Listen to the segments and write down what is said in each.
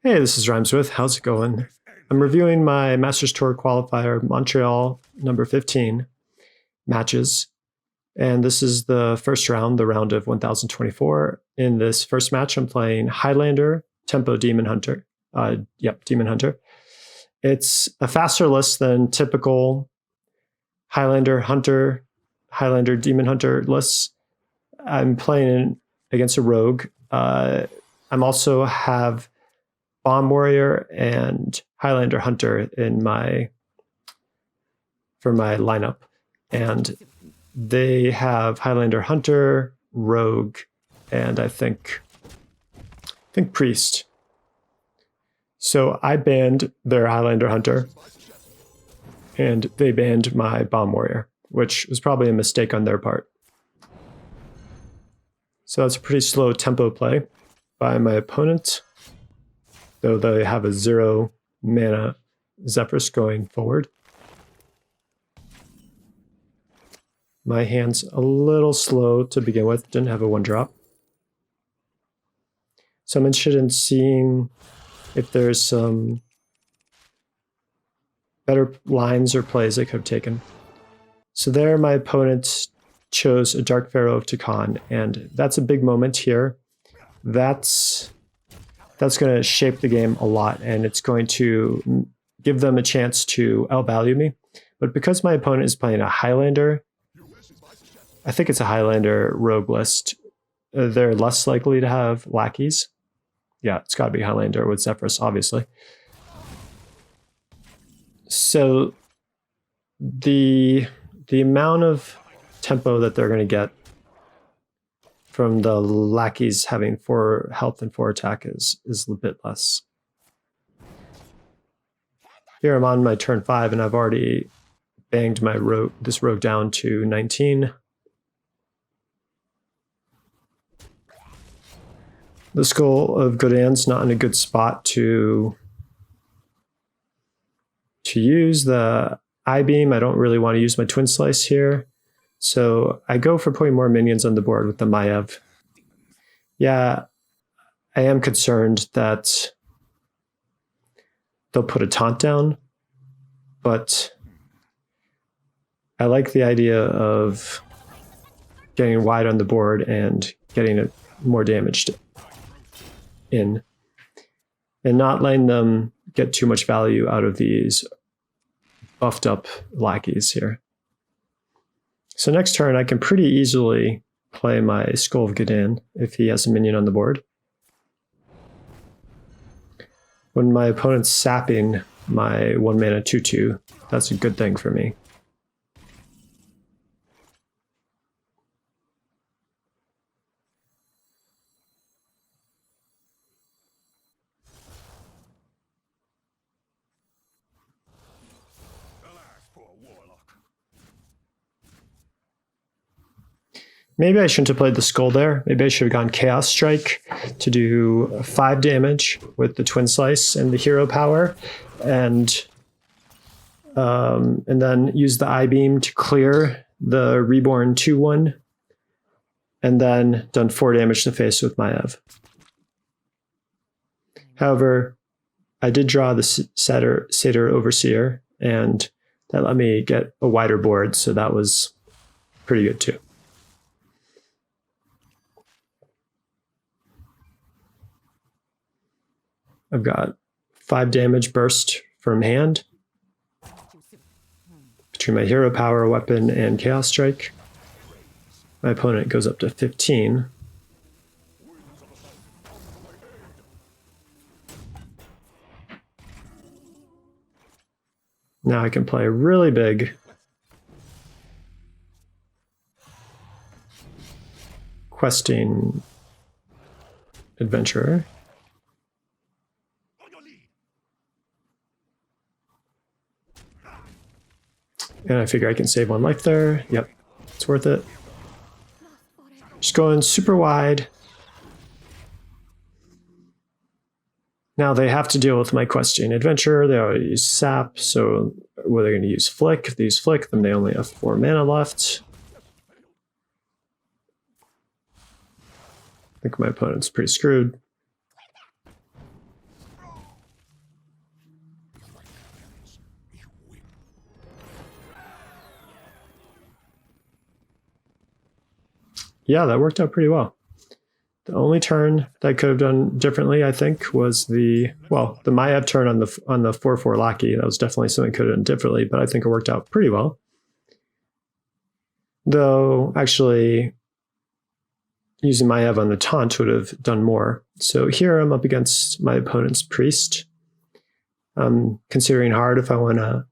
Hey, this is Rhymeswith. How's it going? I'm reviewing my Masters Tour Qualifier Montreal number 15 matches. And this is the first round, the round of 1024. In this first match, I'm playing Highlander, Tempo Demon Hunter. Demon Hunter. It's a faster list than typical Highlander Hunter, Highlander Demon Hunter lists. I'm playing against a rogue. I'm also have Bomb Warrior and Highlander Hunter for my lineup, and they have Highlander Hunter, Rogue, and I think Priest. So I banned their Highlander Hunter, and they banned my Bomb Warrior, which was probably a mistake on their part. So that's a pretty slow tempo play by my opponent, though they have a 0 mana Zephyrus going forward. My hand's a little slow to begin with, didn't have a 1-drop. So I'm interested in seeing if there's some better lines or plays I could have taken. So there my opponent chose a Dark Pharaoh of Takan, and that's a big moment here. That's going to shape the game a lot, and it's going to give them a chance to outvalue me. But because my opponent is playing a Highlander, I think it's a Highlander rogue list, they're less likely to have lackeys. Yeah, it's got to be Highlander with Zephyrus, obviously. So the amount of tempo that they're going to get from the lackeys having 4 health and 4 attack is a bit less. Here I'm on my turn 5, and I've already banged my this rogue down to 19. The Skull of Godin's not in a good spot to use the I-beam. I don't really want to use my Twin Slice here. So I go for putting more minions on the board with the Maiev. Yeah, I am concerned that they'll put a taunt down, but I like the idea of getting wide on the board and getting it more damaged in, and not letting them get too much value out of these buffed up lackeys here. So next turn, I can pretty easily play my Skull of Godin if he has a minion on the board. When my opponent's sapping my 1 mana 2/2, that's a good thing for me. Maybe I shouldn't have played the Skull there. Maybe I should have gone Chaos Strike to do 5 damage with the Twin Slice and the hero power, and then use the I-beam to clear the Reborn 2/1, and then done 4 damage to the face with Maiev. However, I did draw the Satyr Overseer, and that let me get a wider board, so that was pretty good too. I've got 5 damage burst from hand between my hero power, weapon, and Chaos Strike. My opponent goes up to 15. Now I can play really big. Questing Adventurer. And I figure I can save 1 life there. Yep, it's worth it. Just going super wide. Now they have to deal with my Questing Adventure. They already use Sap, so were they going to use Flick? If they use Flick, then they only have 4 mana left. I think my opponent's pretty screwed. yeah, that worked out pretty well. The only turn that I could have done differently, I think, was the Maiev turn on the 4/4 lackey. That was definitely something I could have done differently, but I think it worked out pretty well. Though, actually, using Maiev on the taunt would have done more. So here I'm up against my opponent's priest. I'm considering hard if I want to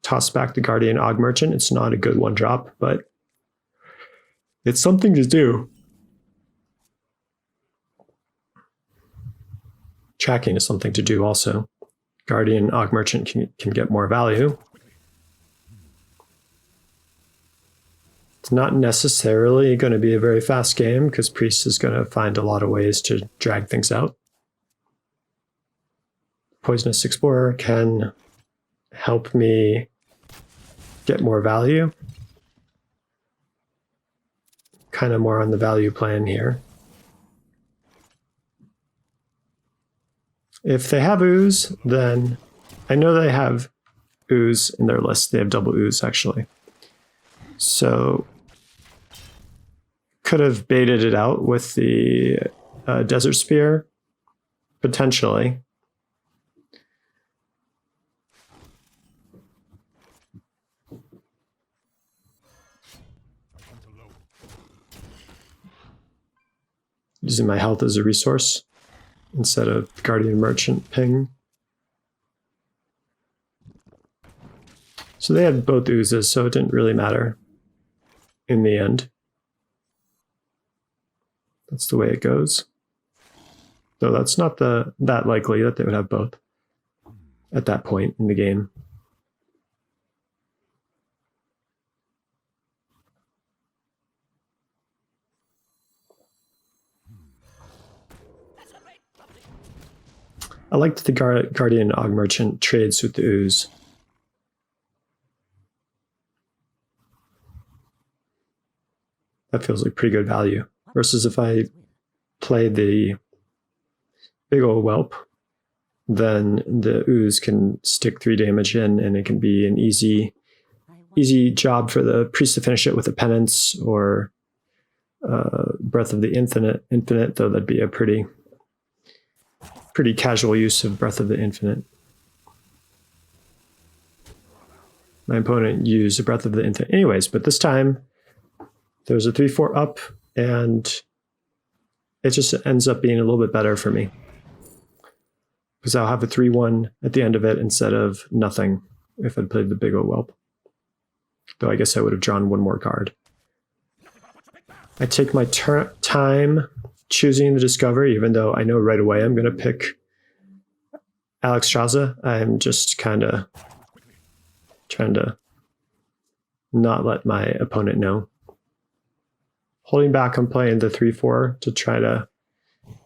toss back the Guardian Og Merchant. It's not a good one drop, but it's something to do. Tracking is something to do also. Guardian Og Merchant can get more value. It's not necessarily going to be a very fast game because Priest is going to find a lot of ways to drag things out. Poisonous Explorer can help me get more value. Kind of more on the value plan here. If they have Ooze, then I know they have Ooze in their list. They have double Ooze, actually. So could have baited it out with the Desert Spear, potentially. Using my health as a resource instead of Guardian Merchant ping. So they had both oozes, so it didn't really matter in the end. That's the way it goes. Though that's not that likely that they would have both at that point in the game. I liked the Guardian Og Merchant trades with the Ooze. That feels like pretty good value. Versus if I play the big old whelp, then the Ooze can stick 3 damage in, and it can be an easy job for the priest to finish it with a penance or Breath of the Infinite, though that'd be a pretty casual use of Breath of the Infinite. My opponent used a Breath of the Infinite anyways, but this time there's a 3/4 up, and it just ends up being a little bit better for me. Because I'll have a 3/1 at the end of it instead of nothing if I'd played the big old whelp. Though I guess I would have drawn 1 more card. I take my time choosing the Discovery, even though I know right away I'm going to pick Alexstrasza. I'm just kind of trying to not let my opponent know. Holding back on playing the 3/4 to try to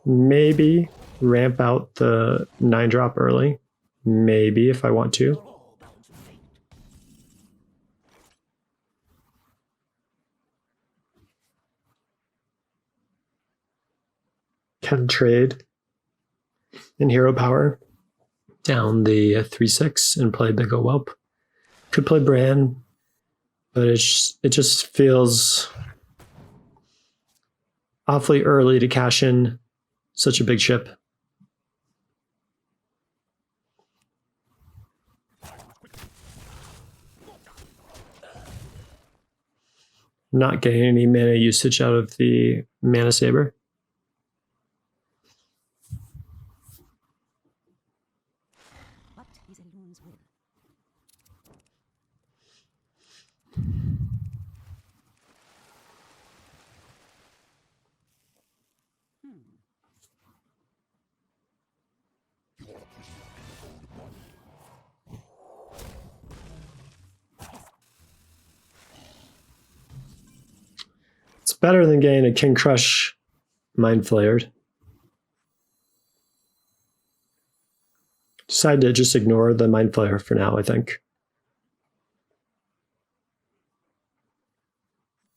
maybe ramp out the 9-drop early. Maybe if I want to. Can trade in hero power down the 3/6 and play Big O Whelp. Could play Bran, but it just feels awfully early to cash in such a big ship. Not getting any mana usage out of the Mana Saber. It's better than getting a King Crush Mind Flared. Decide to just ignore the Mind Flayer for now, I think.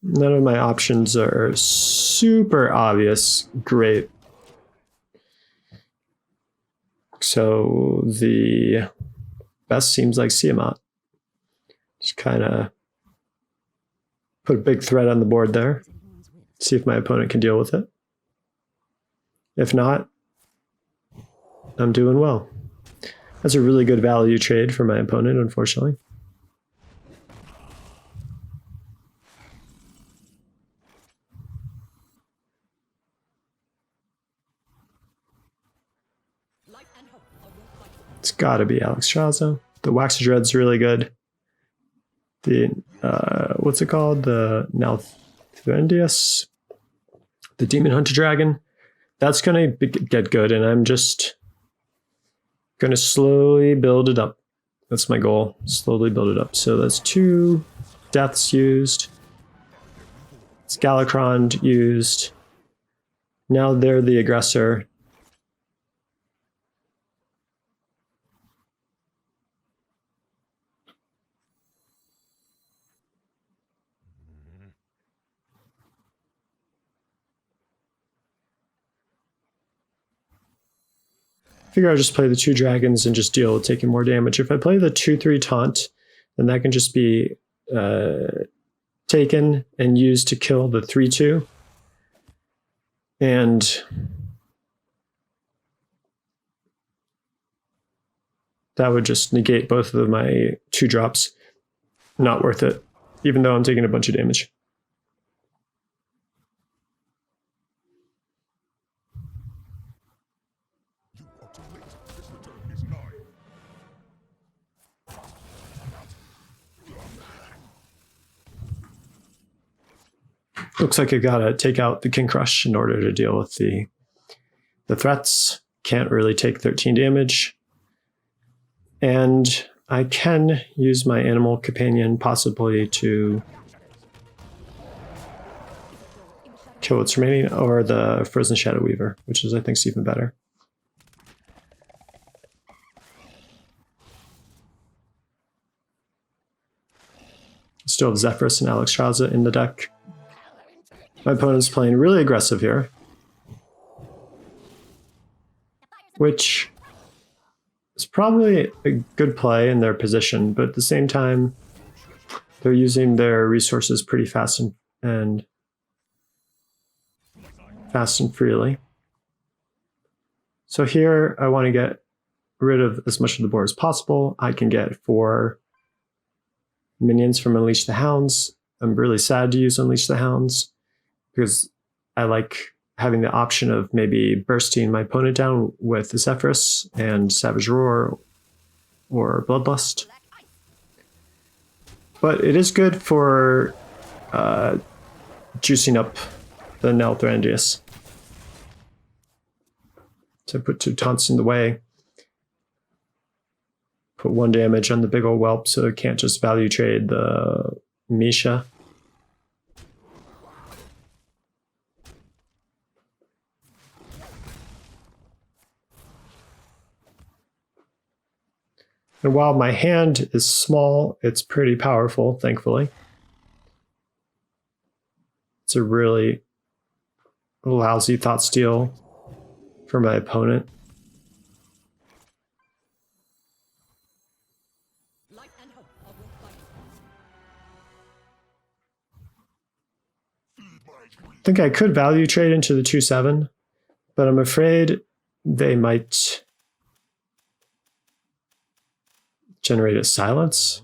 None of my options are super obvious. Great. So the best seems like Tiamat. Just kind of put a big threat on the board there. See if my opponent can deal with it. If not, I'm doing well. That's a really good value trade for my opponent, unfortunately. It's got to be Alexstrasza. The Wax Dread's really good. The what's it called? The Nalthendius, the Demon Hunter Dragon. That's gonna get good, and I'm just gonna slowly build it up. That's my goal. Slowly build it up. So that's 2 deaths used. It's Galakron used. Now they're the aggressor. I figure I'll just play the 2 dragons and just deal with taking more damage. If I play the 2/3 taunt, then that can just be taken and used to kill the 3/2. And that would just negate both of my 2 drops. Not worth it, even though I'm taking a bunch of damage. Looks like I gotta take out the King Crush in order to deal with the threats. Can't really take 13 damage. And I can use my Animal Companion possibly to kill what's remaining, or the Frozen Shadow Weaver, which is, I think, even better. Still have Zephyrus and Alexstrasza in the deck. My opponent's playing really aggressive here, which is probably a good play in their position, but at the same time, they're using their resources pretty fast and freely. So here, I want to get rid of as much of the board as possible. I can get 4 minions from Unleash the Hounds. I'm really sad to use Unleash the Hounds, because I like having the option of maybe bursting my opponent down with the Zephyrus and Savage Roar or Bloodlust. But it is good for juicing up the Nalthendius. So put 2 taunts in the way. Put 1 damage on the big old whelp so it can't just value trade the Misha. And while my hand is small, it's pretty powerful, thankfully. It's a really lousy thought steal for my opponent. I think I could value trade into the 2/7, but I'm afraid they might generate a silence.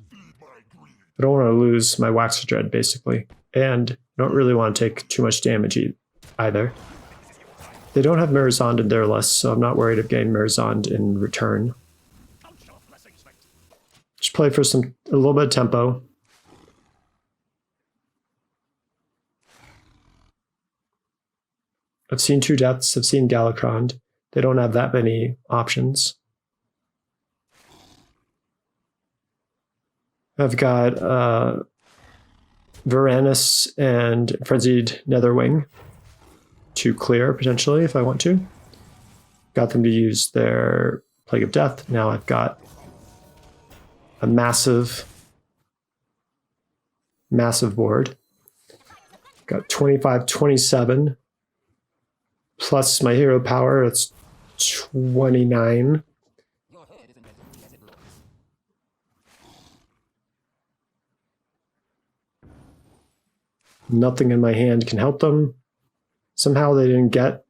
I don't want to lose my Wax Dread, basically, and I don't really want to take too much damage either. They don't have Mirazond in their list, so I'm not worried of getting Mirazond in return. Just play for a little bit of tempo. I've seen 2 deaths, I've seen Galakron. They don't have that many options. I've got Varanus and Frenzied Netherwing to clear, potentially, if I want to. Got them to use their Plague of Death. Now I've got a massive board. Got 25, 27. Plus my hero power, it's 29. Nothing in my hand can help them. Somehow they didn't get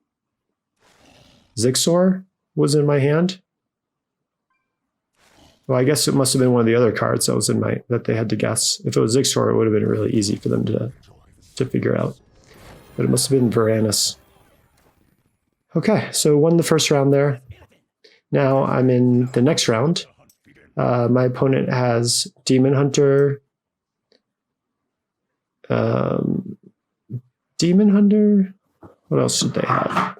Zigzor was in my hand. Well, I guess it must have been one of the other cards that was in my that they had to guess. If it was Zigzor, it would have been really easy for them to figure out. But it must have been Varanus. Okay, so won the first round there. Now I'm in the next round. My opponent has Demon Hunter. Demon Hunter? What else did they have?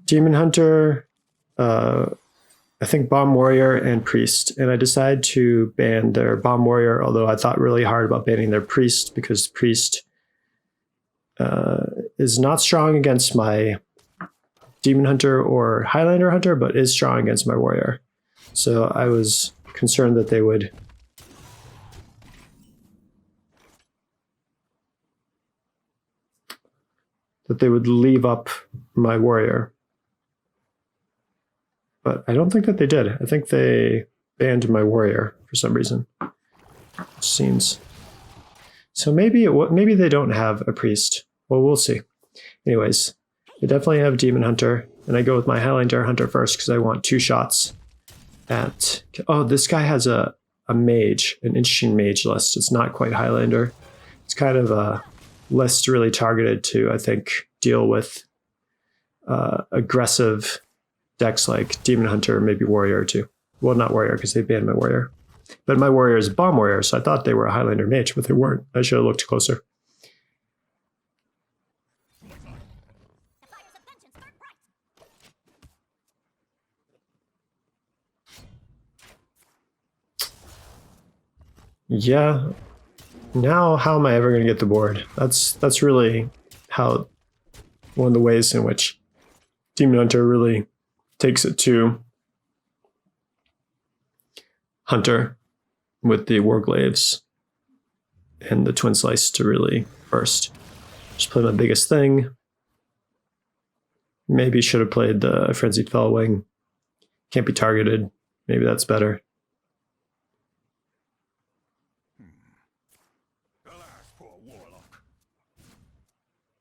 Demon Hunter, I think Bomb Warrior and Priest. And I decided to ban their Bomb Warrior, although I thought really hard about banning their Priest because Priest is not strong against my Demon Hunter or Highlander Hunter, but is strong against my Warrior. So I was concerned that they would leave up my Warrior. But I don't think that they did. I think they banned my Warrior for some reason. It seems. So maybe they don't have a Priest. Well, we'll see. Anyways, they definitely have Demon Hunter, and I go with my Highlander Hunter first because I want 2 shots at... Oh, this guy has a mage, an interesting mage list. It's not quite Highlander. It's kind of a list really targeted to, I think, deal with aggressive decks like Demon Hunter, maybe Warrior too. Well, not Warrior because they banned my Warrior. But my Warrior is Bomb Warrior, so I thought they were a Highlander mage, but they weren't. I should have looked closer. Yeah. Now, how am I ever going to get the board? That's really how one of the ways in which Demon Hunter really takes it to Hunter with the Warglaves and the Twin Slice to really burst. Just play my biggest thing. Maybe should have played the Frenzied Fellwing. Can't be targeted. Maybe that's better.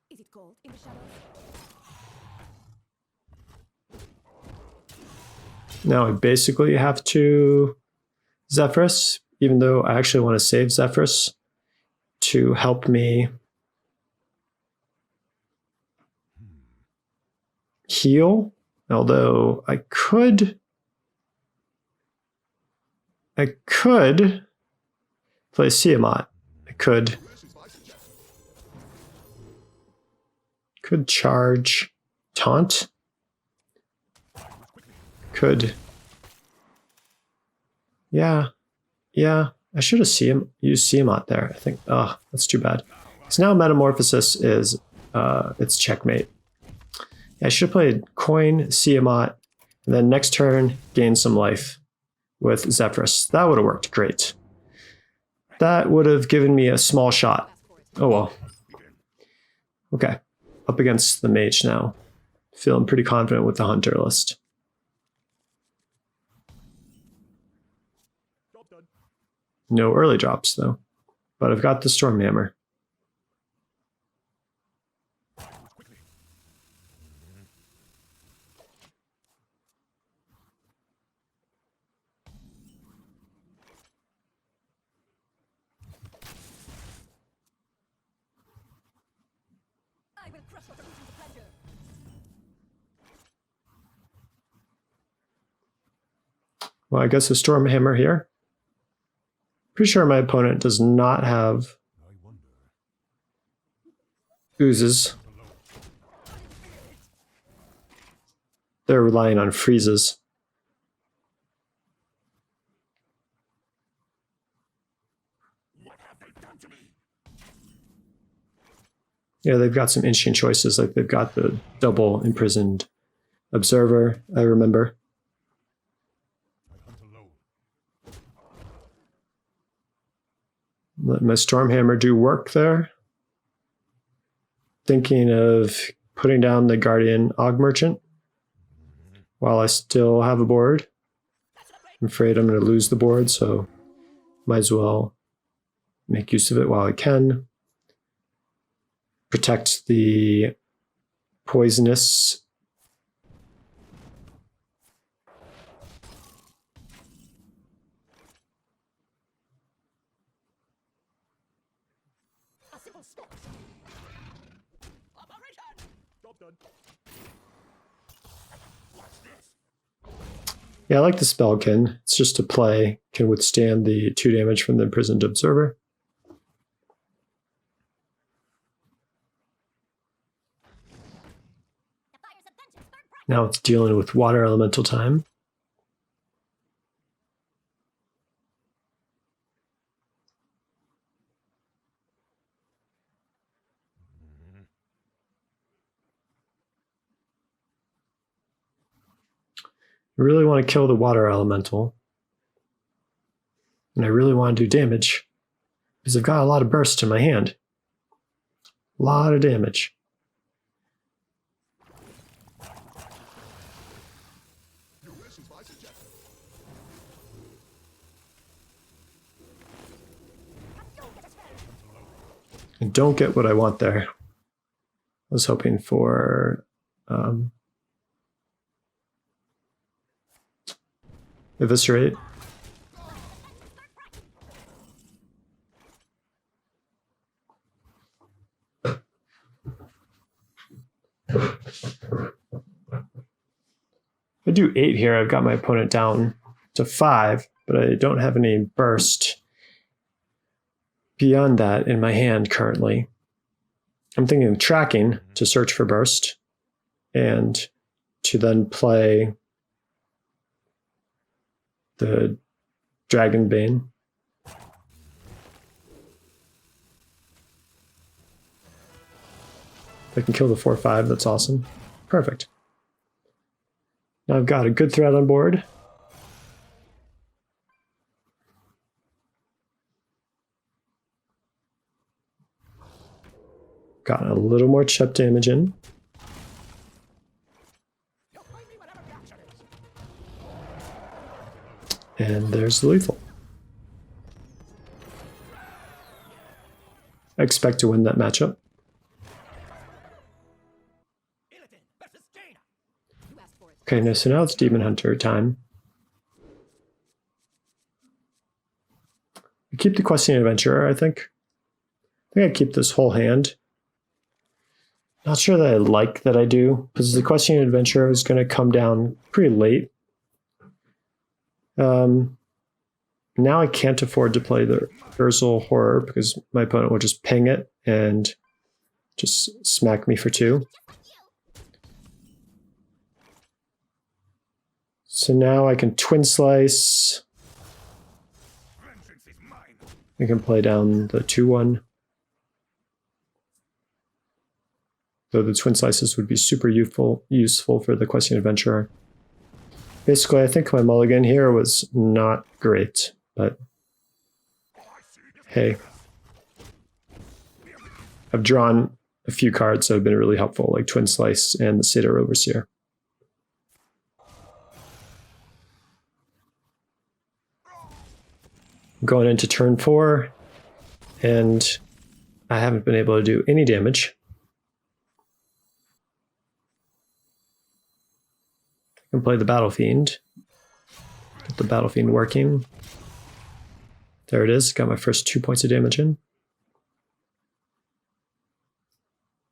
Is it cold in the shadows? Now I basically have to Zephyrus, even though I actually want to save Zephyrus to help me heal. Although I could play Tiamat. I could charge Taunt. Could. Yeah. I should have used Tiamat there. I think. Oh, that's too bad. So now Metamorphosis is it's checkmate. I should have played Coin, Tiamat, and then next turn gain some life with Zephyrus. That would have worked great. That would have given me a small shot. Oh well. Okay. Up against the mage now. Feeling pretty confident with the Hunter list. No early drops, though. But I've got the Stormhammer. I will crush your delusions of grandeur. Well, I guess a Stormhammer here. Pretty sure my opponent does not have oozes. They're relying on freezes. Yeah, they've got some interesting choices. Like they've got the double imprisoned observer, I remember. Let my Stormhammer do work there. Thinking of putting down the Guardian Og Merchant while I still have a board. I'm afraid I'm going to lose the board, so might as well make use of it while I can. Protect the poisonous. A simple step. Operation. Job done. What's this? Yeah, I like the Spellkin. It's just a play, can withstand the 2 damage from the Imprisoned Observer. The fire's a vengeance burn bright. Now it's dealing with Water Elemental time. I really want to kill the Water Elemental. And I really want to do damage. Because I've got a lot of burst in my hand. A lot of damage. I don't get what I want there. I was hoping for Eviscerate. If I do 8 here, I've got my opponent down to 5, but I don't have any burst beyond that in my hand currently. I'm thinking of tracking to search for burst and to then play the Dragonbane. If I can kill the 4/5, that's awesome. Perfect. Now I've got a good threat on board. Got a little more chip damage in. And there's the lethal. I expect to win that matchup. Okay, no, so now it's Demon Hunter time. I keep the Questing Adventurer, I think. I think I keep this whole hand. Not sure that I like that I do, because the Questing Adventurer is going to come down pretty late. Now I can't afford to play the Ursul Horror because my opponent will just ping it and just smack me for 2. So now I can Twin Slice. I can play down the 2/1. Though the Twin Slices would be super useful for the Questing Adventurer. Basically, I think my mulligan here was not great, but hey. I've drawn a few cards that have been really helpful, like Twin Slice and the Satyr Overseer. I'm going into turn 4, and I haven't been able to do any damage. I can play the Battle Fiend. Get the Battle Fiend working. There it is. Got my first 2 points of damage in.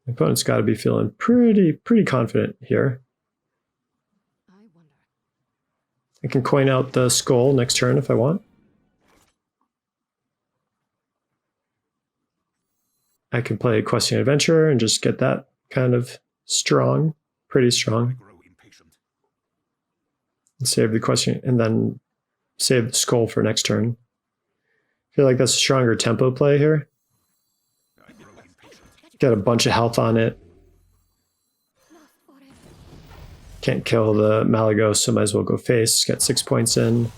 My opponent's got to be feeling pretty confident here. I can coin out the skull next turn if I want. I can play Questing Adventurer and just get that kind of strong, pretty strong. And save the question, and then save the skull for next turn. I feel like that's a stronger tempo play here. Got a bunch of health on it. Can't kill the Malagos, so might as well go face. Got 6 points in.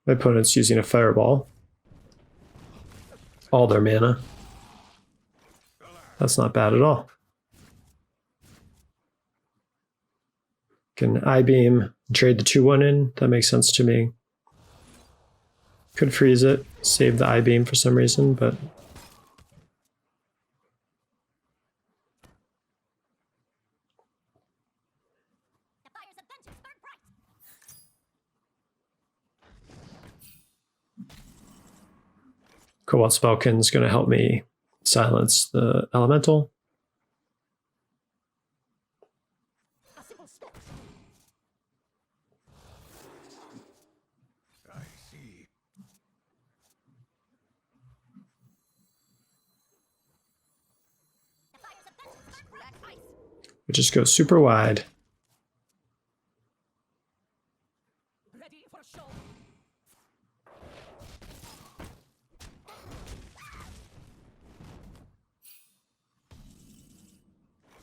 My opponent's using a fireball. All their mana. That's not bad at all. Can I-beam, trade the 2/1 in. That makes sense to me. Could freeze it, save the I-beam for some reason, but The fire's of vengeance burn bright. Cobalt Spellkin's going to help me silence the elemental. A simple step. I see. The fire's of vengeance burn black ice. We just go super wide. Ready for show.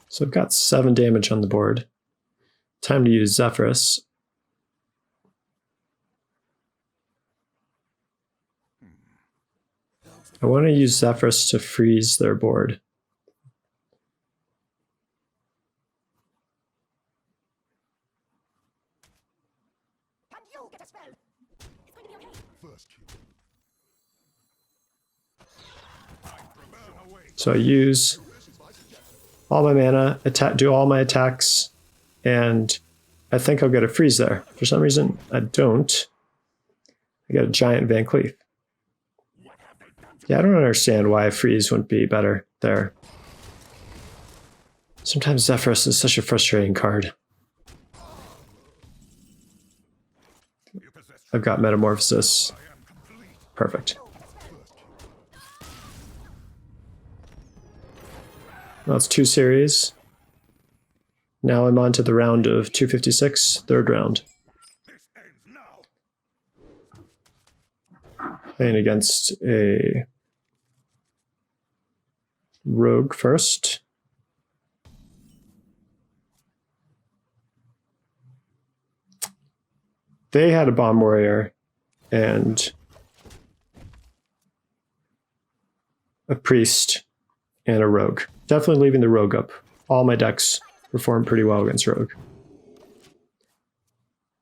So I've got 7 damage on the board. Time to use Zephyrus. I want to use Zephyrus to freeze their board. Can you get a spell? It's going to be okay. First kill. I burn away. So I use all my mana, do all my attacks, and I think I'll get a freeze there. For some reason, I don't. I get a giant Van Cleef. Yeah, I don't understand why a freeze wouldn't be better there. Sometimes Zephyrus is such a frustrating card. You possess. I've got Metamorphosis. I am complete. Perfect. Well, it's 2 series. Now I'm on to the round of 256, third round. This ends now. Playing against a rogue first. They had a bomb warrior and a priest and a rogue. Definitely leaving the rogue up. All my decks perform pretty well against rogue.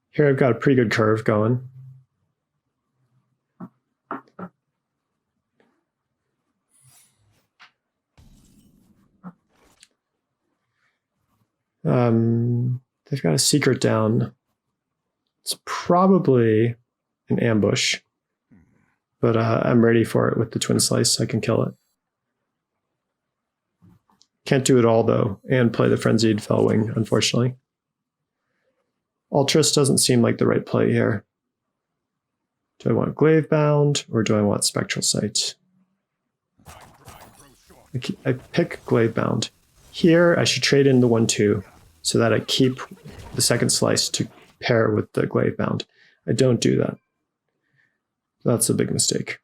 Here I've got a pretty good curve going. They've got a secret down. It's probably an ambush, but I'm ready for it with the twin slice. I can kill it. Can't do it all though, and play the frenzied Fellwing, unfortunately. Ultras doesn't seem like the right play here. Do I want Glaive Bound or do I want Spectral Sight? I pick Glaive Bound. Here, I should trade in the 1/2 so that I keep the second slice to pair with the Glaive Bound. I don't do that. That's a big mistake.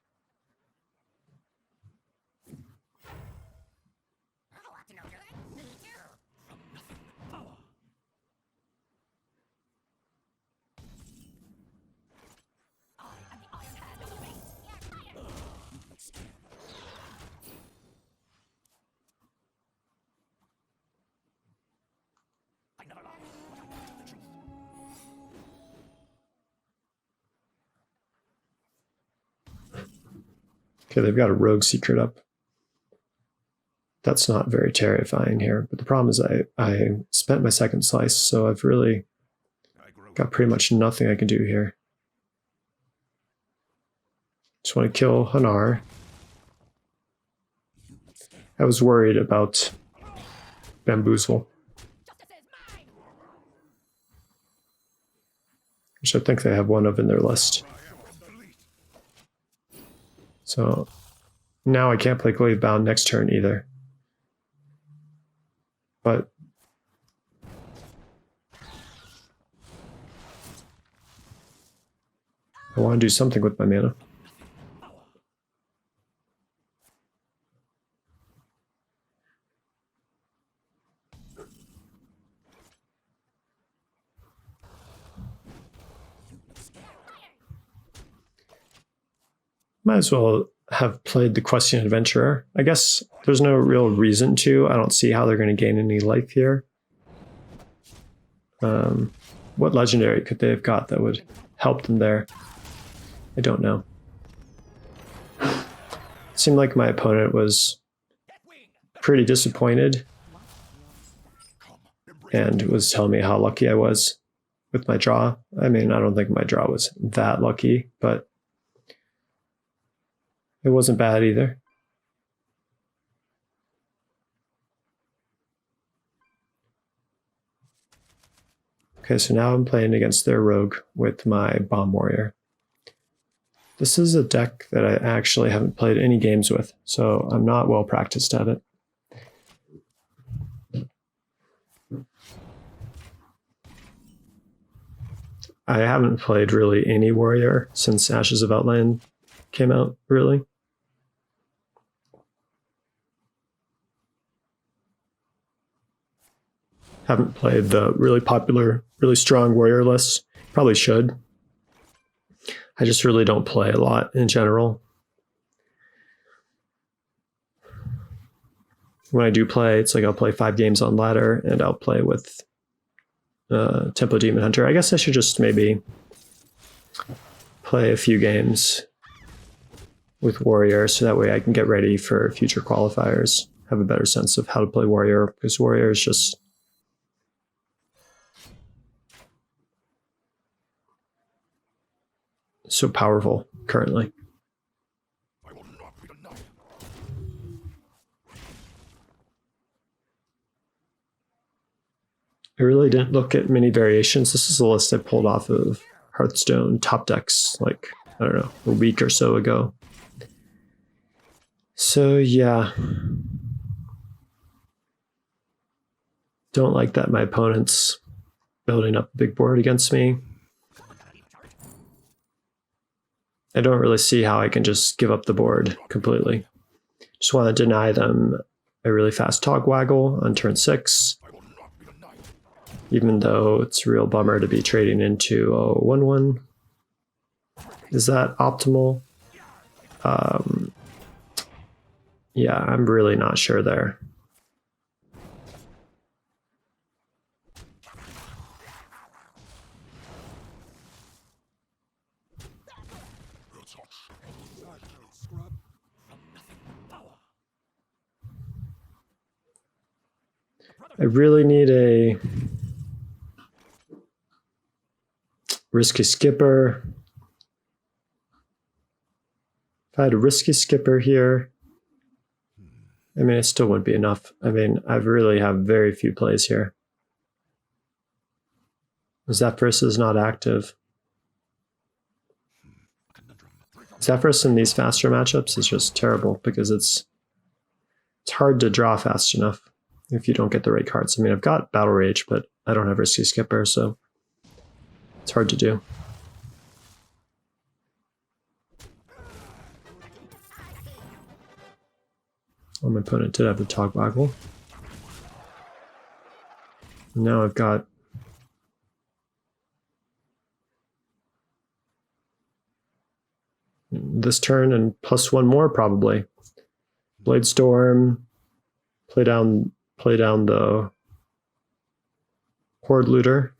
I want to know that. Me too. I am the Iron Hand of the Fates. You're fired. I never lie. But I know the truth. Okay, they've got a rogue secret up. That's not very terrifying here, but the problem is I spent my second slice, so I've really I grow. got pretty much nothing I can do here. Just want to kill Hanar. I was worried about Bamboozle, Justice is mine. which I think they have one of in their list. I am complete. So now I can't play Glaive Bound next turn either. But I want to do something with my mana. Might as well have played the Questing Adventurer. I guess there's no real reason to. I don't see how they're going to gain any life here. What legendary could they have got that would help them there? I don't know. It seemed like my opponent was pretty disappointed and was telling me how lucky I was with my draw. I mean, I don't think my draw was that lucky, but it wasn't bad either. Okay, so now I'm playing against their rogue with my bomb warrior. This is a deck that I actually haven't played any games with, so I'm not well practiced at it. I haven't played really any warrior since Ashes of Outland came out, really. Haven't played the really popular, really strong warrior lists. Probably should. I just really don't play a lot in general. When I do play, it's like I'll play 5 games on ladder and I'll play with Tempo Demon Hunter. I guess I should just maybe play a few games with warrior so that way I can get ready for future qualifiers, have a better sense of how to play warrior, because warrior is just so powerful currently. I will not be denied. I really didn't look at many variations. This is a list I pulled off of Hearthstone top decks like, I don't know, a week or so ago. So yeah. Don't like that my opponent's building up a big board against me. I don't really see how I can just give up the board completely. Just want to deny them a really fast Tog Waggle on turn 6. I will not be denied. Even though it's a real bummer to be trading into a 1-1. Is that optimal? Yeah, I'm really not sure there. I really need a risky skipper. If I had a risky skipper here, I mean, it still wouldn't be enough. I mean, I really have very few plays here. Zephyrus is not active. Zephyrus in these faster matchups is just terrible because it's hard to draw fast enough if you don't get the right cards. I mean, I've got Battle Rage, but I don't have Risky Skipper, so it's hard to do. Oh, my opponent did have the Tog Waggle. Now I've got this turn and plus 1 more probably. Blade Storm, play down the Horde Looter.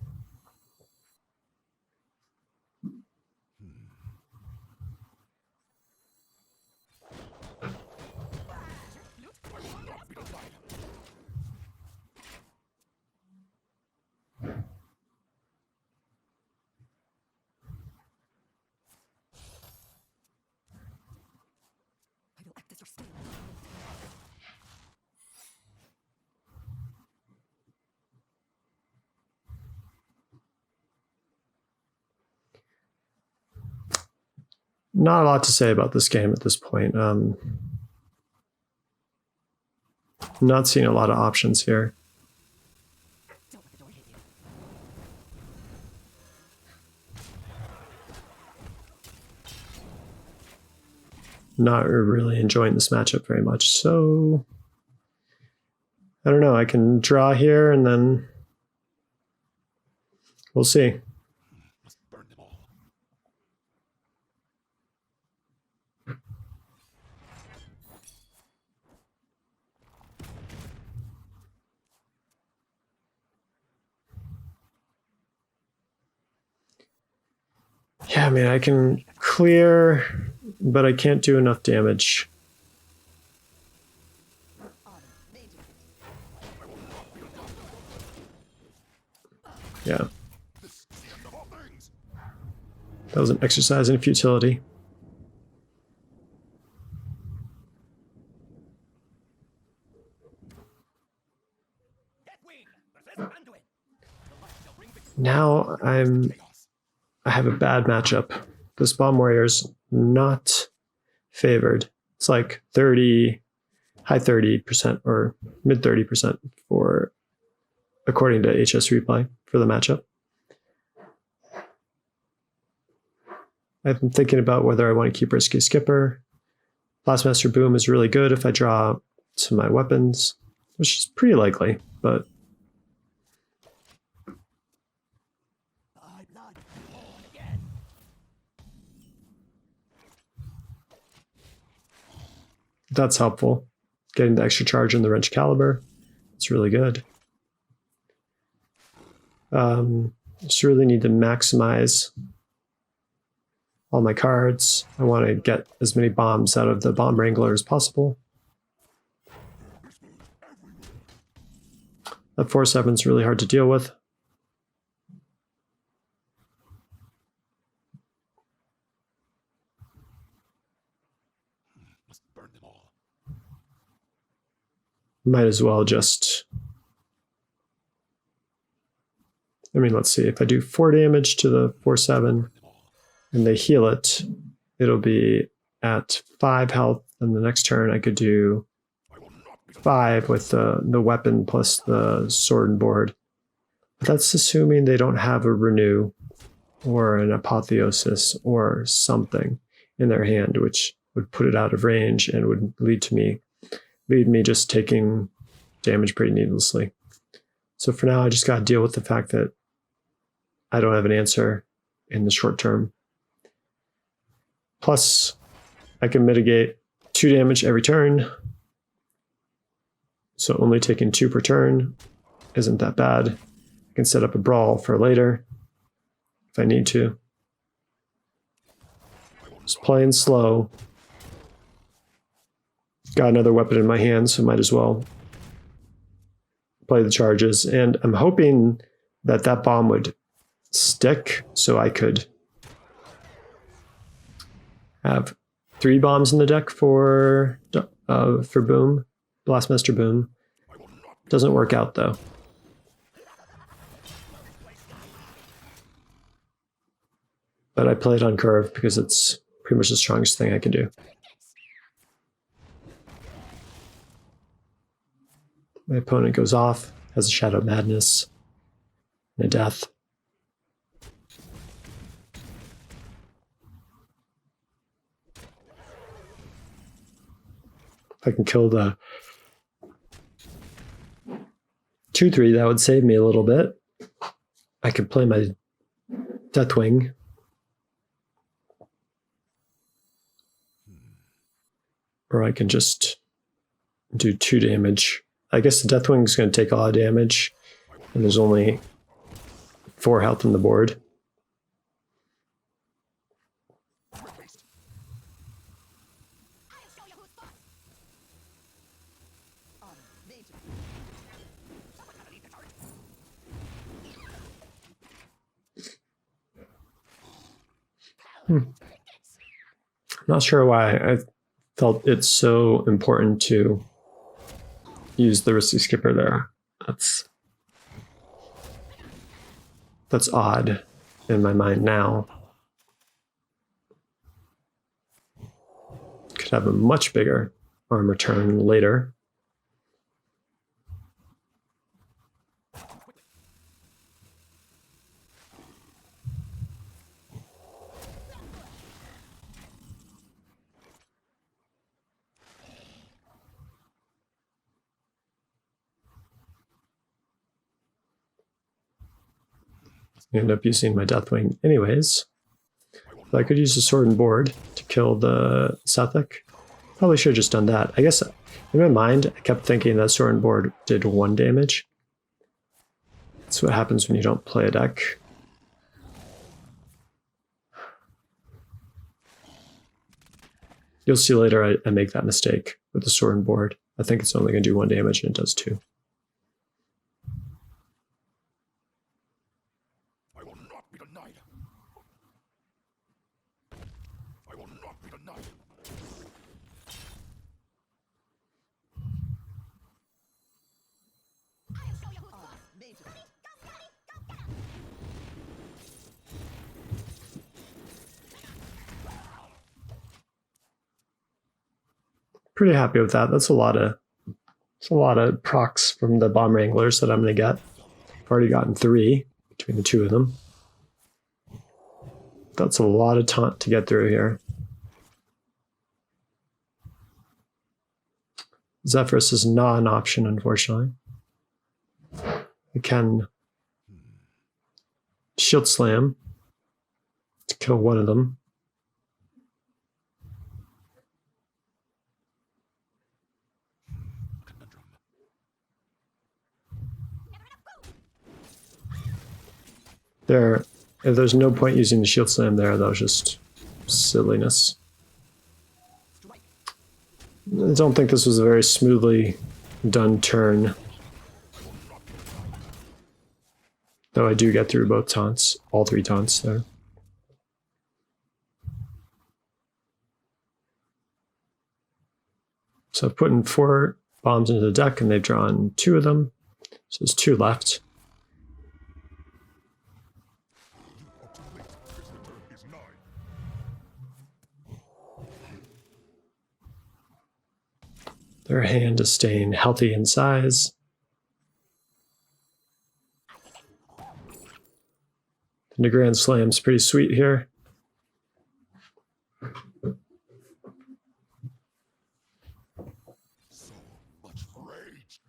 Not a lot to say about this game at this point. Not seeing a lot of options here. Not really enjoying this matchup very much. So I don't know. I can draw here and then we'll see. Must burn them all. I mean, I can clear, but I can't do enough damage. Yeah. That was an exercise in futility. Now I have a bad matchup. This Bomb Warrior's not favored. It's like 30, high 30% or mid 30% for, according to HS Replay, for the matchup. I've been thinking about whether I want to keep Risky Skipper. Blastmaster Boom is really good if I draw to my weapons, which is pretty likely, but that's helpful. Getting the extra charge in the Wrench Caliber, it's really good. Just really need to maximize all my cards. I want to get as many bombs out of the Bomb Wrangler as possible. That 4/7 is really hard to deal with. Must burn them all. Might as well just... I mean, let's see. If I do 4 damage to the 4/7 and they heal it, it'll be at 5 health. And the next turn I could do 5 with the weapon plus the sword and board. But that's assuming they don't have a renew or an apotheosis or something in their hand, which would put it out of range and would lead me just taking damage pretty needlessly. So for now, I just got to deal with the fact that I don't have an answer in the short term. Plus, I can mitigate 2 damage every turn. So only taking 2 per turn isn't that bad. I can set up a brawl for later if I need to. Just playing slow. Got another weapon in my hand, so might as well play the charges. And I'm hoping that that bomb would stick so I could have 3 bombs in the deck for Boom, Blastmaster Boom. Doesn't work out though. But I played on curve because it's pretty much the strongest thing I can do. My opponent goes off, has a Shadow Madness, and a death. If I can kill the 2/3, that would save me a little bit. I could play my Deathwing. Or I can just do 2 damage. I guess the Deathwing is going to take a lot of damage, and there's only 4 health on the board. Not sure why I felt it's so important to use the Risky Skipper there. That's odd in my mind now. Could have a much bigger armor turn later. I end up using my Deathwing anyways. But I could use the sword and board to kill the Sethek. Probably should have just done that. I guess in my mind, I kept thinking that sword and board did 1 damage. That's what happens when you don't play a deck. You'll see later I make that mistake with the sword and board. I think it's only going to do 1 damage and it does 2. I will not be denied. I will not be denied. I'll show you who's boss. Major. Go, Sally, go get 'em. Pretty happy with that. That's a lot of procs from the bomb wranglers that I'm going to get. I've already gotten 3 between the 2 of them. That's a lot of taunt to get through here. Zephyrus is not an option, unfortunately. I can shield slam to kill one of them. Conundrum. There's no point using the shield slam there. That was just silliness. I don't think this was a very smoothly done turn. Though I do get through both taunts, all 3 taunts there. So I've put in 4 bombs into the deck and they've drawn 2 of them. So there's 2 left. Their hand is staying healthy in size. The Grand Slam's pretty sweet here. So much rage.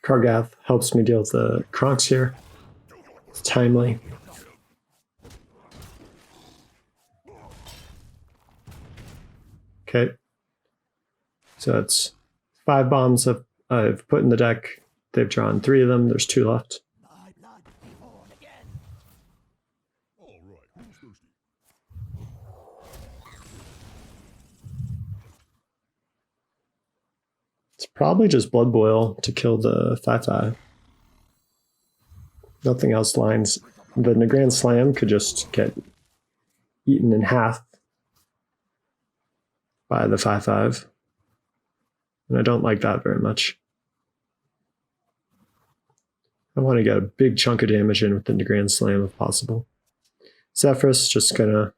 Kargath helps me deal with the Kronks here. It's timely. Okay. So it's 5 bombs I've put in the deck. They've drawn 3 of them. There's 2 left. My blood born again. All right, who's thirsty? It's probably just Blood Boil to kill the 5/5. Nothing else lines. The Grand Slam could just get eaten in half by the 5/5. And I don't like that very much. I want to get a big chunk of damage in with the Grand Slam if possible. Zephyrus just gonna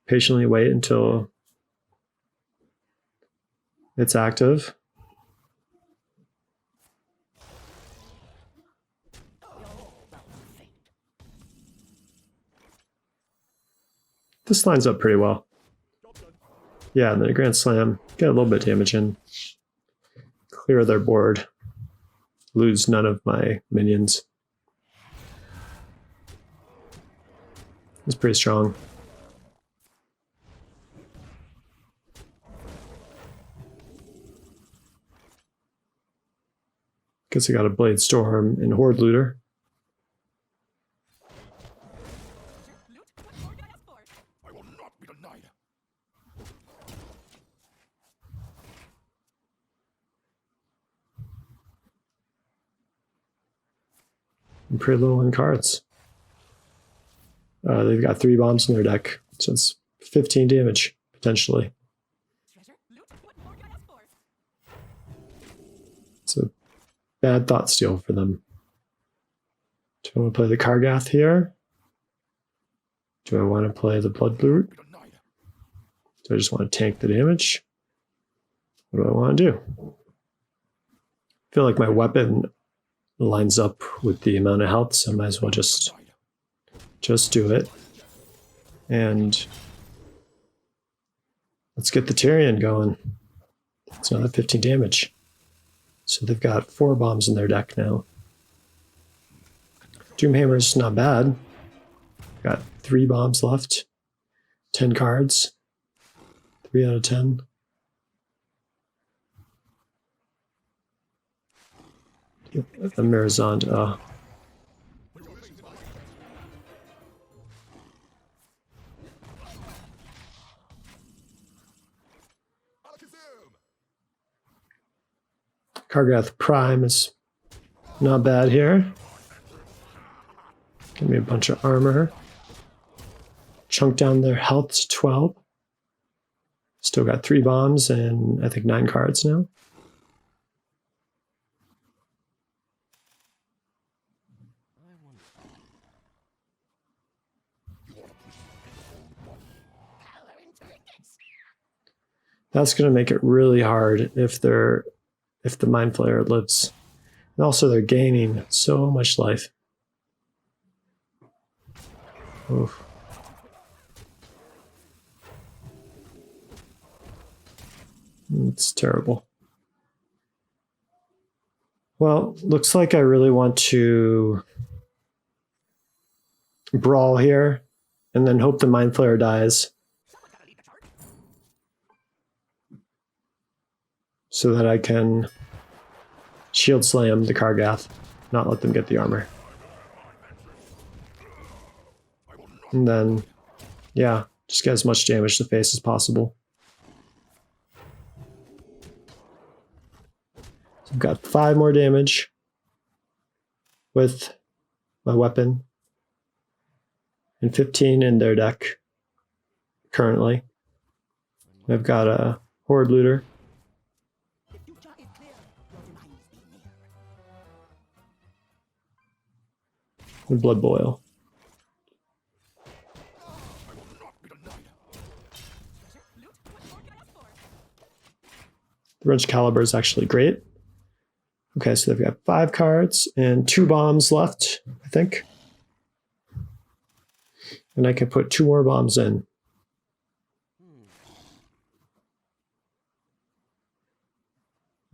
patiently wait until it's active. This lines up pretty well. Yeah, and then a Grand Slam, get a little bit of damage in. Clear their board. Lose none of my minions. It's pretty strong. Guess I got a Blade Storm and Horde Looter. Loot, what more can I ask for? I will not be denied. I'm pretty low on cards. They've got 3 bombs in their deck, so it's 15 damage, potentially. Treasure, loot, what more can I ask for? It's a bad thought steal for them. Do I want to play the Kargath here? Do I want to play the Blood Loot? Be denied. Do I just want to tank the damage? What do I want to do? I feel like my weapon lines up with the amount of health, so I might as well just do it. And let's get the Tyrion going. It's another 15 damage. So they've got 4 bombs in their deck now. Doomhammer's not bad. Got 3 bombs left. 10 cards. 3 out of 10. The Mirazond. Kargath Prime is not bad here. Give me a bunch of armor. Chunk down their health to 12. Still got 3 bombs and I think 9 cards now. That's going to make it really hard if the Mind Flayer lives. And also they're gaining so much life. Oof. It's terrible. Well, looks like I really want to brawl here and then hope the Mind Flayer dies so that I can shield slam the Kargath, not let them get the armor. And then, yeah, just get as much damage to the face as possible. So I've got 5 more damage with my weapon and 15 in their deck currently. I've got a Horde Looter. The future is clear. Your demise be near. And Blood Boil. The Wrench Caliber is actually great. Okay, so they've got 5 cards and 2 bombs left, I think. And I can put 2 more bombs in.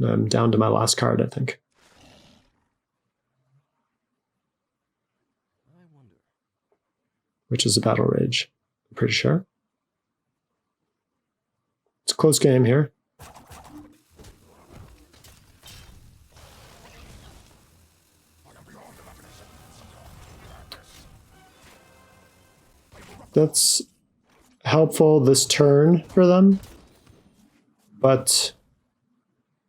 I'm down to my last card, I think. Which is a Battle Rage, I'm pretty sure. It's a close game here. That's helpful this turn for them, but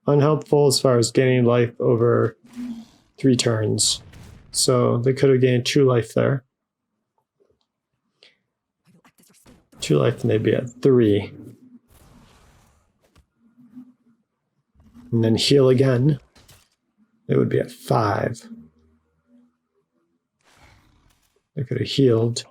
unhelpful as far as gaining life over 3 turns. So they could have gained 2 life there. 2 life and they'd be at 3. And then heal again. It would be at 5. They could have healed.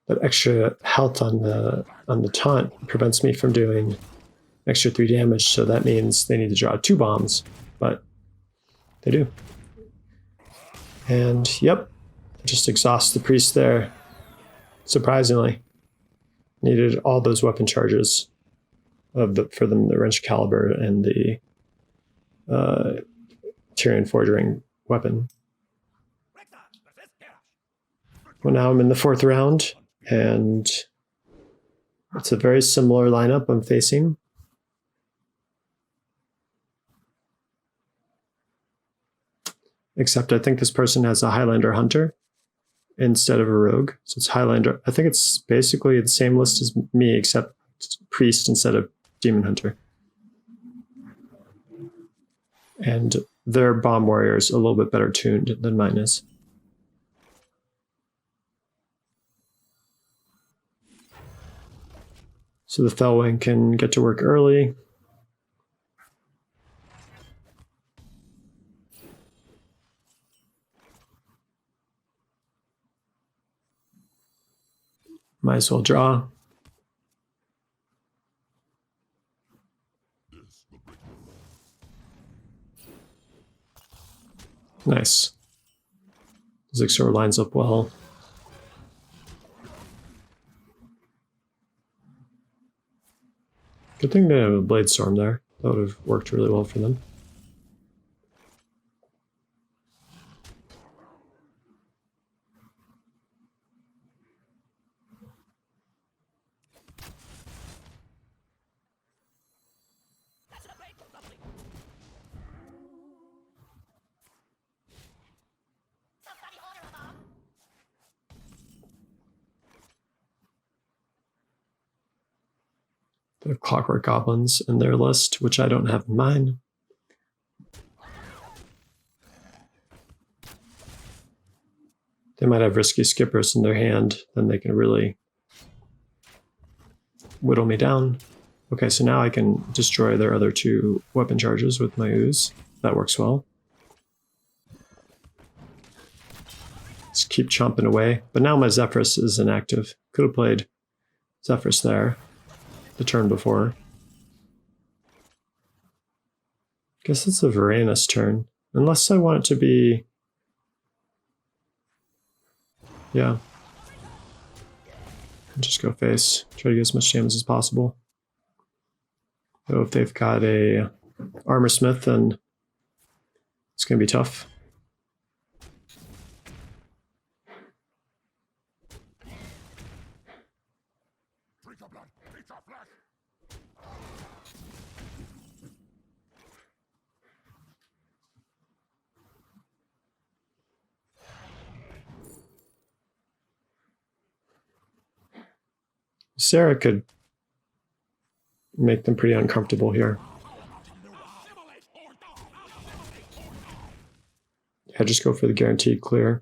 But extra health on the taunt prevents me from doing an extra 3 damage, so that means they need to draw 2 bombs, but they do. And yep, just exhaust the priest there. Surprisingly, needed all those weapon charges for them, the Wrench Caliber and the Tyrion Forging weapon. Well, now I'm in the 4th round. And it's a very similar lineup I'm facing. Except I think this person has a Highlander Hunter instead of a Rogue. So it's Highlander. I think it's basically the same list as me, except Priest instead of Demon Hunter. And their Bomb Warrior is a little bit better tuned than mine is. So the Fellwing can get to work early. Might as well draw. Nice. Zixor lines up well. Good thing they have a Blade Storm there. That would have worked really well for them. They have Clockwork Goblins in their list, which I don't have in mine. They might have Risky Skippers in their hand, then they can really whittle me down. Okay, so now I can destroy their other 2 weapon charges with my Ooze. That works well. Just keep chomping away. But now my Zephyrus is inactive. Could have played Zephyrus there the turn before. Guess it's a Varanus turn. Unless I want it to be... Yeah. Just go face. Try to get as much damage as possible. So if they've got a Armor Smith, then it's going to be tough. Drink your blood. Eat your flesh. Sarah could make them pretty uncomfortable here. Yeah, just go for the guaranteed clear.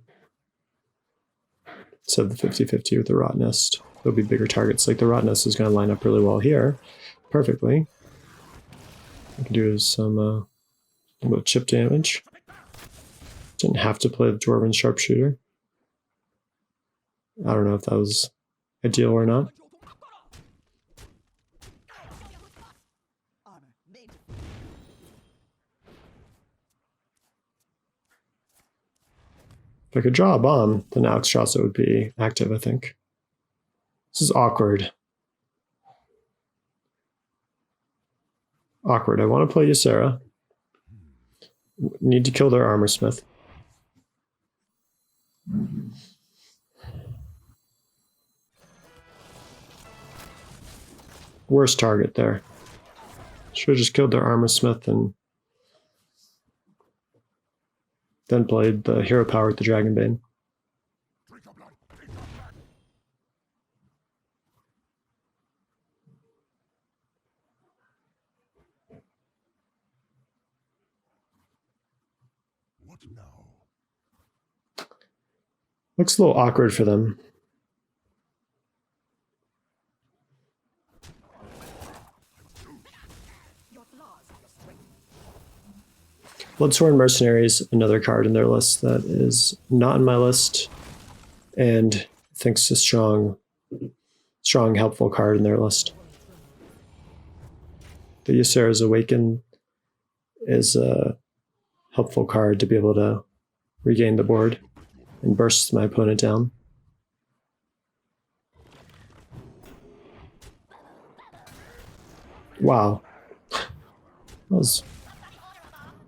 Instead of the 50-50 with the Rot Nest. There'll be bigger targets. Like the Rot Nest is going to line up really well here. Perfectly. I can do some a little chip damage. Didn't have to play the Dwarven Sharpshooter. I don't know if that was ideal or not. If I could draw a bomb, then Alexstrasza would be active, I think. This is awkward. Awkward. I want to play Ysera. Need to kill their Armor Smith. Worst target there. Should have just killed their Armor Smith and then played the Hero Power with the Dragonbane. Drink your blood. Eat your flesh. What now? Looks a little awkward for them. Your flaws are your strength. Bloodsworn Mercenaries, another card in their list that is not in my list, and I think it's a strong, helpful card in their list. The Ysera's Awaken is a helpful card to be able to regain the board and burst my opponent down. Wow. That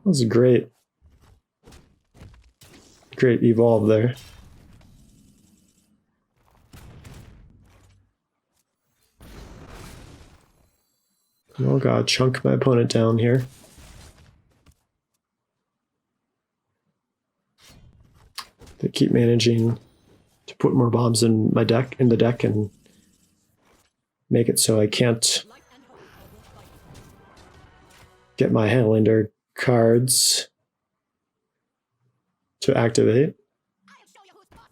was a great evolve there. Oh god, chunk my opponent down here. They keep managing to put more bombs in my deck, in the deck, and make it so I can't get my Highlander cards to activate. I'll show you who's boss.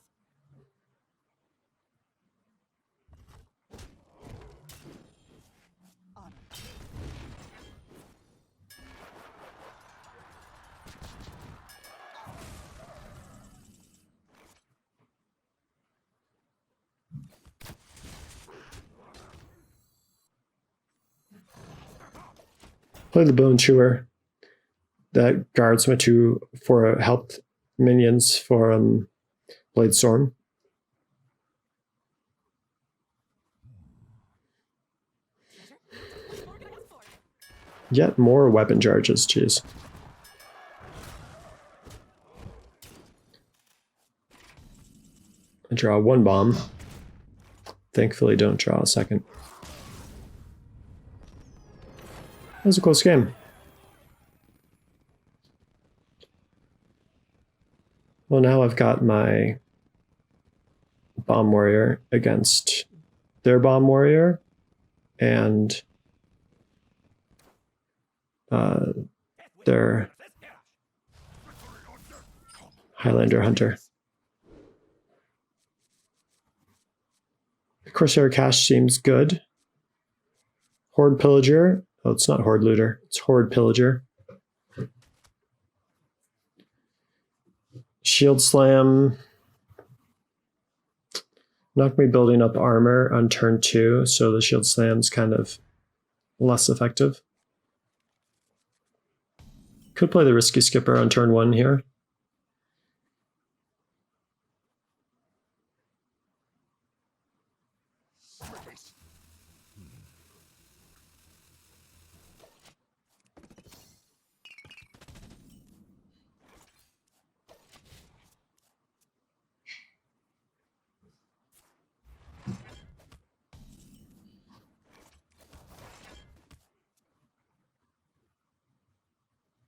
Play the Bone Chewer. That guards my 2 for helped minions for Blade Storm. Yet more weapon charges, jeez. I draw 1 bomb. Thankfully don't draw a second. That was a close game. Well, now I've got my Bomb Warrior against their Bomb Warrior, and their Highlander Hunter. The Corsair Cache seems good. Horde Pillager. Oh, it's not Horde Looter. It's Horde Pillager. Shield Slam. I'm not going to be building up armor on turn 2, so the Shield Slam's kind of less effective. Could play the Risky Skipper on turn 1 here.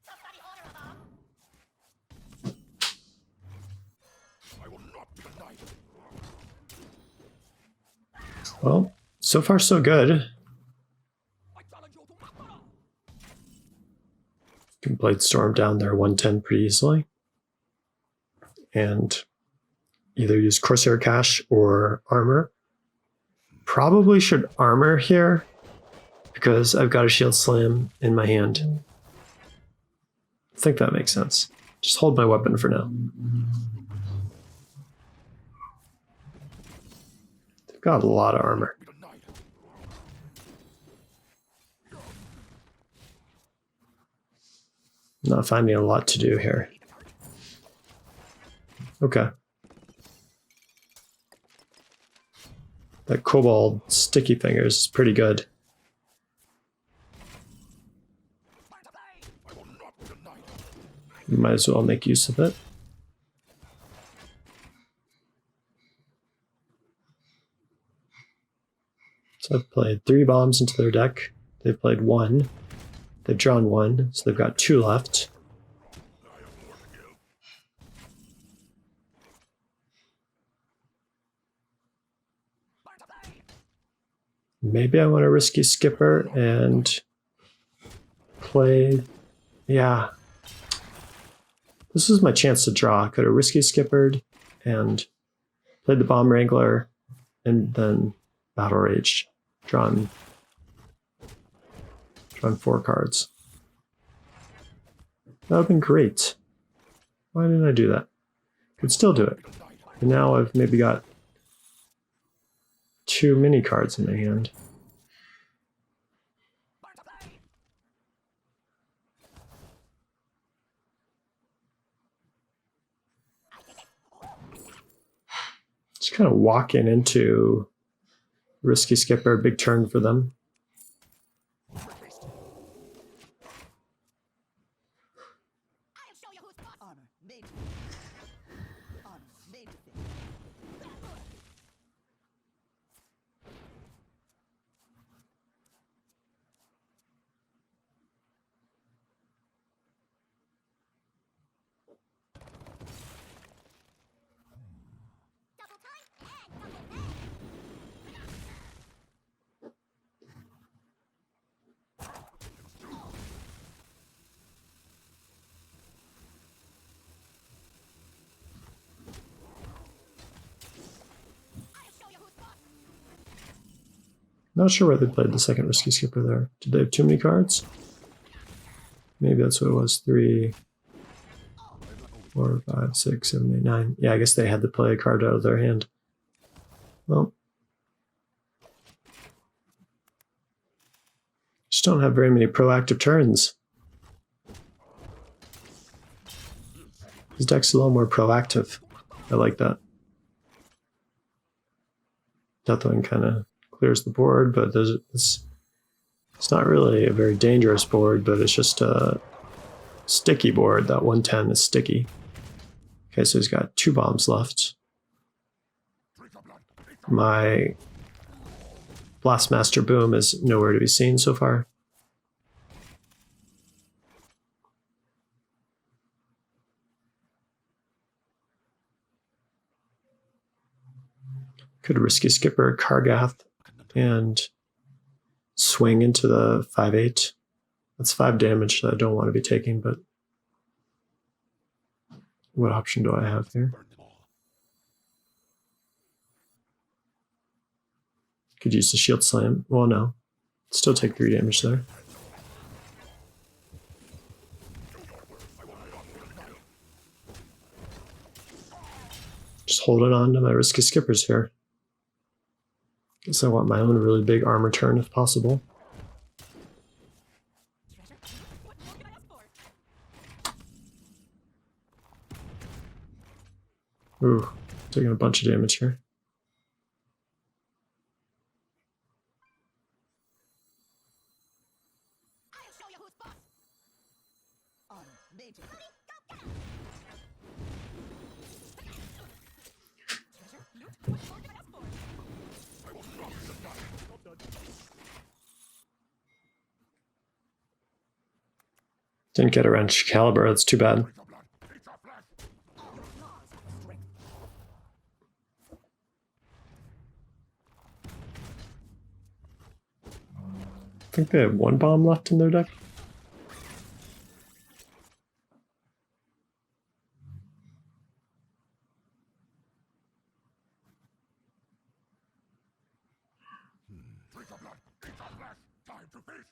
Somebody order a bomb. I will not be denied. Well, so far so good. I challenge you to battle. Can Blade Storm down there 110 pretty easily. And either use Corsair Cache or armor. Probably should armor here because I've got a Shield Slam in my hand. I think that makes sense. Just hold my weapon for now. They've got a lot of armor. Be denied. Not finding a lot to do here. Okay. That Kobold Sticky Fingers is pretty good. I will not be denied. Might as well make use of it. So I've played 3 bombs into their deck. They've played 1. They've drawn 1, so they've got 2 left. I have more to give. Maybe I want a Risky Skipper and play... Yeah. This is my chance to draw. Could have Risky Skippered and played the Bomb Wrangler and then Battle Raged. Drawn 4 cards. That would have been great. Why didn't I do that? Could still do it. And now I've maybe got 2 mini cards in my hand. Just kind of walking into Risky Skipper, big turn for them. I'll show you who's boss. Armor made. Armor made to fit. Double time and double pay. I'll show you who's boss. Not sure why they played the second Risky Skipper there. Did they have too many cards? Maybe that's what it was. 3, 4, 5, 6, 7, 8, 9. Yeah, I guess they had to play a card out of their hand. Well, just don't have very many proactive turns. His deck's a little more proactive. I like that. Deathwing kind of clears the board, but it's not really a very dangerous board, but it's just a sticky board. That 110 is sticky. Okay, so he's got 2 bombs left. Drink of blood. My Blastmaster Boom is nowhere to be seen so far. Could Risky Skipper Kargath and swing into the 5/8. That's 5 damage that I don't want to be taking, but what option do I have here? Burn them all. Could use the shield slam. Well, no. Still take 3 damage there. Just holding on to my risky skippers here. Guess I want my own really big armor turn if possible. Treasure? What more can I ask for? Ooh, taking a bunch of damage here. I'll show you who's boss. Unmated. Treasure? Loot? What more can I ask for? I will not be denied. Didn't get a wrench caliber, that's too bad. Drink your blood. Eat your flesh. All your claws have strength. I think they have 1 bomb left in their deck. Drink your blood. Eat your flesh. Time to feast.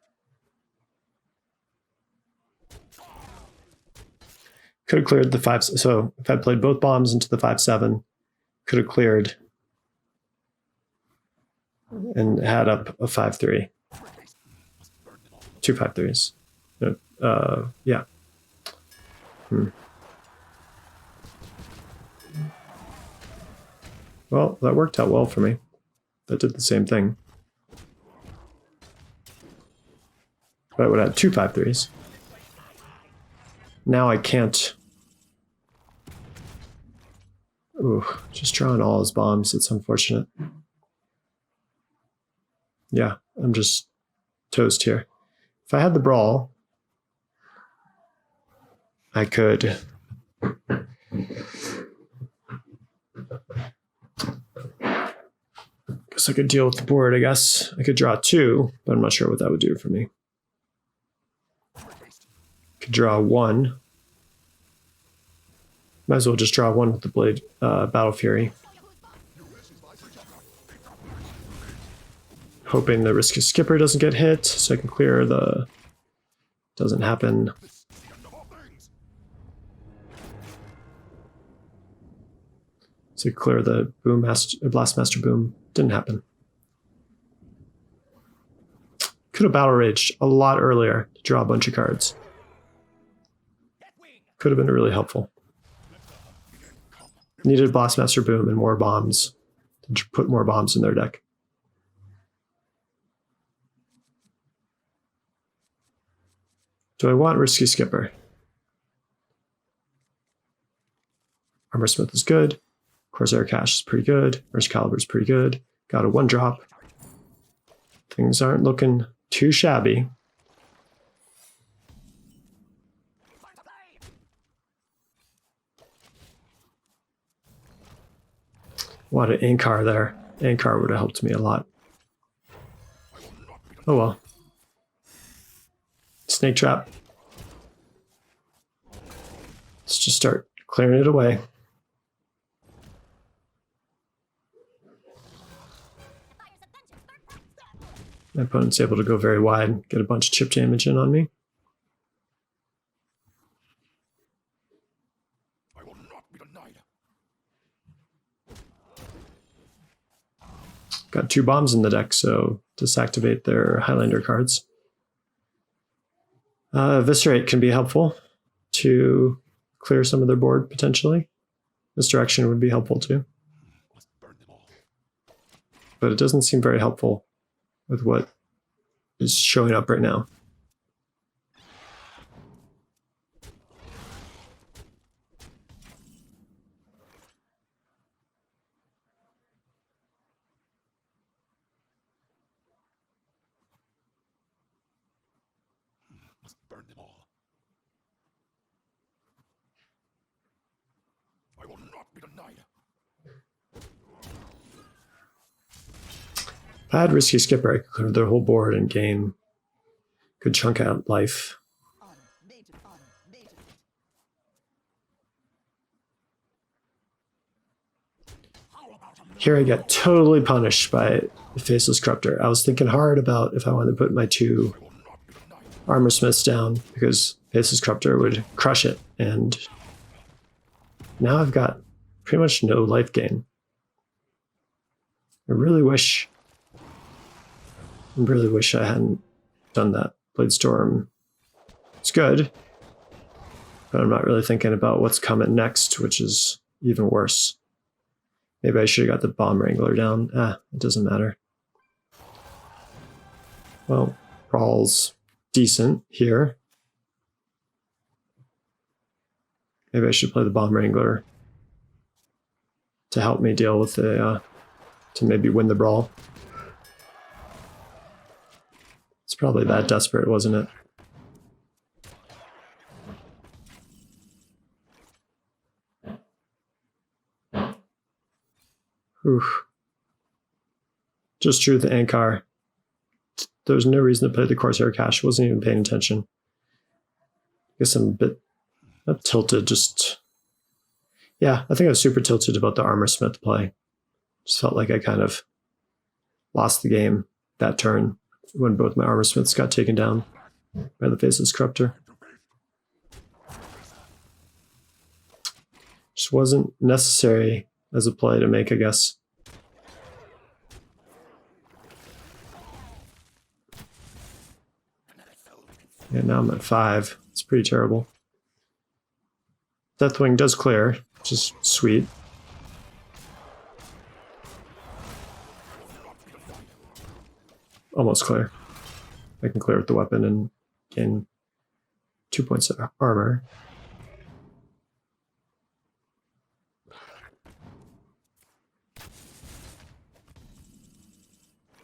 Could have cleared the 5. So if I played both bombs into the 5/7, could have cleared and had up a 5/3. 2 5/3s. Yeah. Well, that worked out well for me. That did the same thing. But I would have had 2 5/3s. Now I can't. Ooh, just drawing all his bombs. It's unfortunate. Yeah, I'm just toast here. If I had the brawl, I could. Guess I could deal with the board, I guess. I could draw 2, but I'm not sure what that would do for me. Could draw 1. Might as well just draw 1 with the blade Battle Fury. Hoping the risky skipper doesn't get hit, so I can clear the. Doesn't happen. So clear the boom master, blast master boom. Didn't happen. Could have battle raged a lot earlier to draw a bunch of cards. Could have been really helpful. Needed a blast master boom and more bombs to put more bombs in their deck. Do I want risky skipper? Armor Smith is good. Corsair Cash is pretty good. Merge Caliber is pretty good. Got a 1-drop. Things aren't looking too shabby. What an Ankar there. Ankar would have helped me a lot. Oh well. Snake Trap. Let's just start clearing it away. My opponent's able to go very wide, get a bunch of chip damage in on me. I will not be denied. Got 2 bombs in the deck, so disactivate their Highlander cards. Eviscerate can be helpful to clear some of their board, potentially. Misdirection would be helpful too. Must burn them all. But it doesn't seem very helpful with what is showing up right now. Must burn them all. I will not be denied. If I had risky skipper, I could clear their whole board and gain good chunk of life. Unmated. Here I get totally punished by the Faceless Corruptor. I was thinking hard about if I wanted to put my 2 Armor Smiths down because Faceless Corruptor would crush it, and now I've got pretty much no life gain. I really wish I hadn't done that. Blade Storm, it's good, but I'm not really thinking about what's coming next, which is even worse. Maybe I should have got the Bomb Wrangler down. It doesn't matter. Well, Brawl's decent here. Maybe I should play the Bomb Wrangler to help me deal with the, to maybe win the Brawl. It's probably that desperate, wasn't it? Oof. Just drew the Ankar. There's no reason to play the Corsair Cache. Wasn't even paying attention. I guess I'm a bit not tilted, just... Yeah, I think I was super tilted about the Armor Smith play. Just felt like I kind of lost the game that turn when both my Armor Smiths got taken down by the Faceless Corruptor. Just wasn't necessary as a play to make, I guess. And now I'm at 5. It's pretty terrible. Deathwing does clear, which is sweet. Almost clear. I can clear with the weapon and gain 2 points of armor.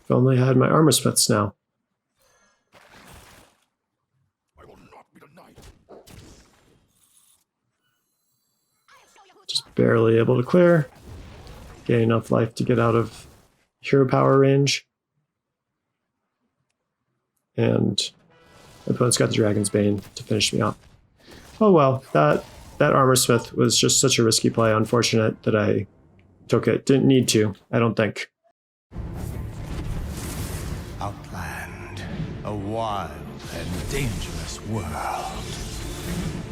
If only I had my Armor Smiths now. I will not be denied. Just barely able to clear. Gain enough life to get out of hero power range. And my opponent's got the Dragon's Bane to finish me off. Oh well, that Armor Smith was just such a risky play. Unfortunate that I took it. Didn't need to, I don't think. Outland, a wild and dangerous world.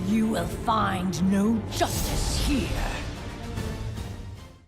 You will find no justice here.